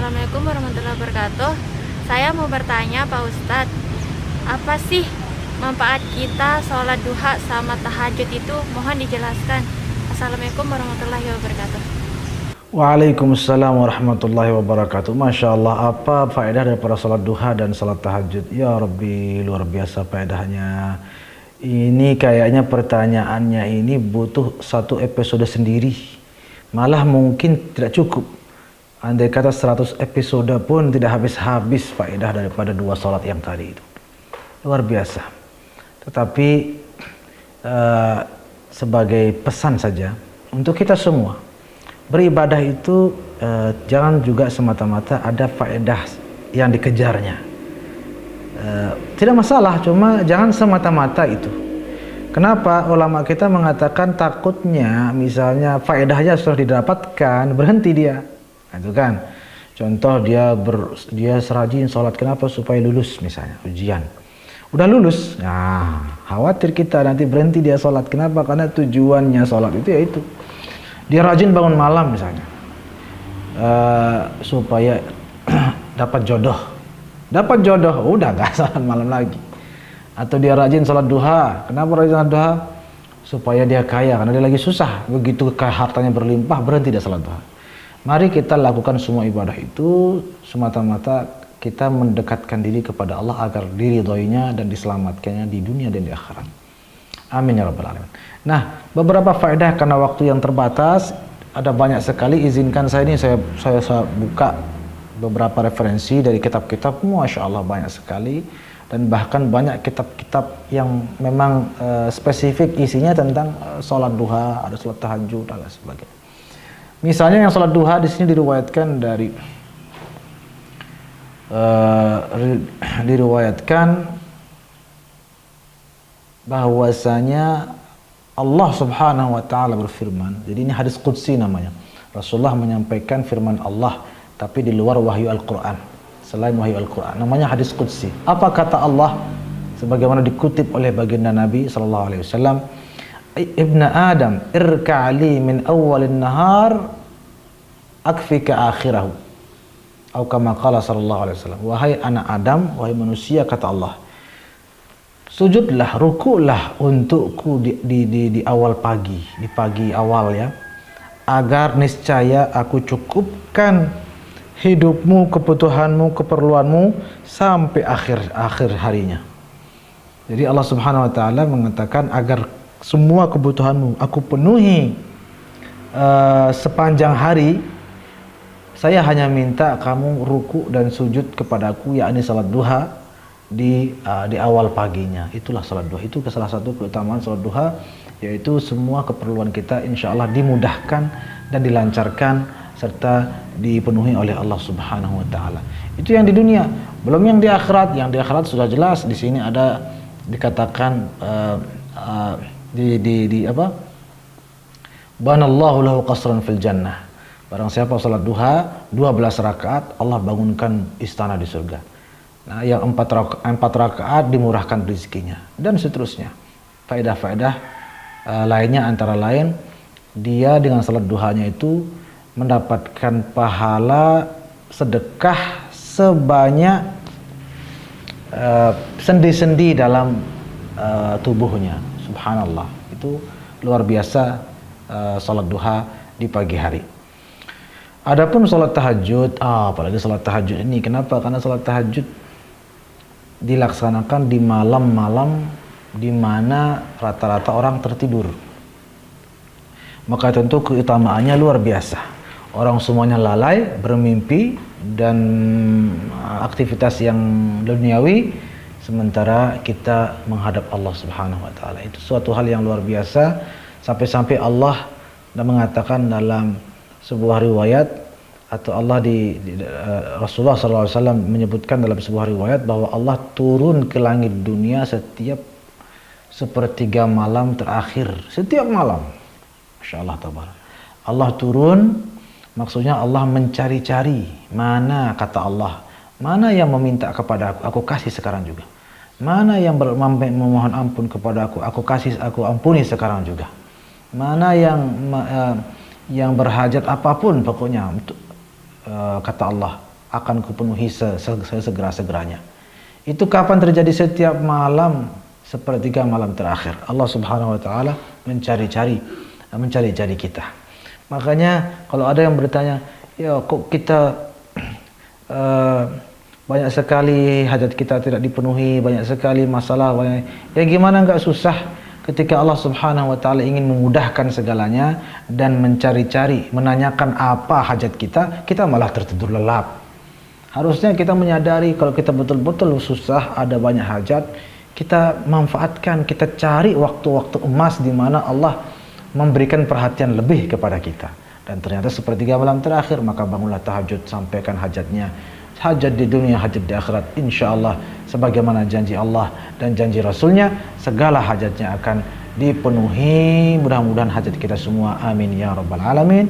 Assalamualaikum warahmatullahi wabarakatuh. Saya mau bertanya Pak Ustadz, apa sih manfaat kita sholat duha sama tahajud itu? Mohon dijelaskan. Assalamualaikum warahmatullahi wabarakatuh. Waalaikumsalam warahmatullahi wabarakatuh. Masya Allah, apa faedah daripada sholat duha dan sholat tahajud? Ya Rabbi, luar biasa faedahnya. Ini kayaknya pertanyaannya ini butuh satu episode sendiri. Malah mungkin tidak cukup. Andai kata 100 episode pun tidak habis-habis faedah daripada dua sholat yang tadi itu. Luar biasa. Tetapi sebagai pesan saja untuk kita semua, beribadah itu jangan juga semata-mata ada faedah yang dikejarnya. Tidak masalah, cuma jangan semata-mata itu. Kenapa ulama kita mengatakan takutnya misalnya faedahnya sudah didapatkan, berhenti dia. Itu kan. Contoh dia serajin sholat, kenapa? Supaya lulus misalnya ujian. Udah lulus, nah khawatir kita nanti berhenti dia sholat. Kenapa? Karena tujuannya sholat itu yaitu dia rajin bangun malam misalnya, supaya dapat jodoh. Dapat jodoh, udah gak sholat malam lagi. Atau dia rajin sholat duha. Kenapa rajin sholat duha? Supaya dia kaya, karena dia lagi susah. Begitu hartanya berlimpah, berhenti dia sholat duha. Mari kita lakukan semua ibadah itu semata-mata kita mendekatkan diri kepada Allah agar diridhoinya dan diselamatkannya di dunia dan di akhirat. Amin ya rabbal alamin. Nah, beberapa faedah karena waktu yang terbatas, ada banyak sekali. Izinkan saya buka beberapa referensi dari kitab-kitab, Masya Allah banyak sekali, dan bahkan banyak kitab-kitab yang memang spesifik isinya tentang sholat duha, ada sholat tahajud dan lain sebagainya. Misalnya yang sholat duha di sini diriwayatkan bahwasanya Allah Subhanahu wa taala berfirman. Jadi ini hadis qudsi namanya. Rasulullah menyampaikan firman Allah tapi di luar wahyu Al-Qur'an, selain wahyu Al-Qur'an. Namanya hadis qudsi. Apa kata Allah sebagaimana dikutip oleh baginda Nabi sallallahu alaihi wasallam? Ibnu Adam, irka'li min awwalin nahar akfika akhirahu. Atau kama qala sallallahu alaihi wasallam. Wahai anak Adam, wahai manusia, kata Allah, sujudlah, rukulah untukku di awal pagi, di pagi awal ya, agar niscaya aku cukupkan hidupmu, kebutuhanmu, keperluanmu sampai akhir harinya. Jadi Allah Subhanahu wa taala mengatakan agar semua kebutuhanmu aku penuhi sepanjang hari. Saya hanya minta kamu ruku dan sujud kepadaku, yakni salat duha di awal paginya. Itulah salat duha. Itu salah satu keutamaan salat duha, yaitu semua keperluan kita insya Allah dimudahkan dan dilancarkan serta dipenuhi oleh Allah Subhanahu wa taala. Itu yang di dunia, belum yang di akhirat. Yang di akhirat sudah jelas, di sini ada dikatakan banallahu lahu qasran fil jannah. Barang siapa salat duha 12 rakaat, Allah bangunkan istana di surga. Nah, yang 4 rakaat dimurahkan rezekinya, dan seterusnya. Faedah-faedah lainnya antara lain, dia dengan salat duhanya itu mendapatkan pahala sedekah sebanyak sendi-sendi dalam tubuhnya. Subhanallah, itu luar biasa salat duha di pagi hari. Adapun salat tahajud, apalagi salat tahajud ini, kenapa? Karena salat tahajud dilaksanakan di malam-malam di mana rata-rata orang tertidur. Maka tentu keutamaannya luar biasa. Orang semuanya lalai, bermimpi dan aktivitas yang duniawi, sementara kita menghadap Allah Subhanahu wa taala. Itu suatu hal yang luar biasa, sampai-sampai Allah mengatakan dalam sebuah riwayat, atau Allah Rasulullah SAW menyebutkan dalam sebuah riwayat bahwa Allah turun ke langit dunia setiap sepertiga malam terakhir, setiap malam. Masya Allah tabarak. Allah turun, maksudnya Allah mencari-cari mana, kata Allah, mana yang meminta kepada aku kasih sekarang juga. Mana yang memohon ampun kepada aku kasih, aku ampuni sekarang juga. Mana yang berhajat apapun pokoknya, kata Allah, akan kupenuhi sesegera-segeranya. Itu kapan terjadi? Setiap malam sepertiga malam terakhir. Allah Subhanahu wa taala mencari kita. Makanya kalau ada yang bertanya, ya kok kita banyak sekali hajat kita tidak dipenuhi, banyak sekali masalah, ya gimana nggak susah ketika Allah Subhanahu wa taala ingin memudahkan segalanya dan mencari-cari, menanyakan apa hajat kita malah tertidur lelap. Harusnya kita menyadari kalau kita betul-betul susah, ada banyak hajat, kita manfaatkan, kita cari waktu-waktu emas di mana Allah memberikan perhatian lebih kepada kita. Dan ternyata sepertiga malam terakhir, maka bangunlah tahajud, sampaikan hajatnya. Hajat di dunia, hajat di akhirat, insya Allah sebagaimana janji Allah dan janji Rasulnya, segala hajatnya akan dipenuhi. Mudah-mudahan hajat kita semua, amin ya rabbal alamin.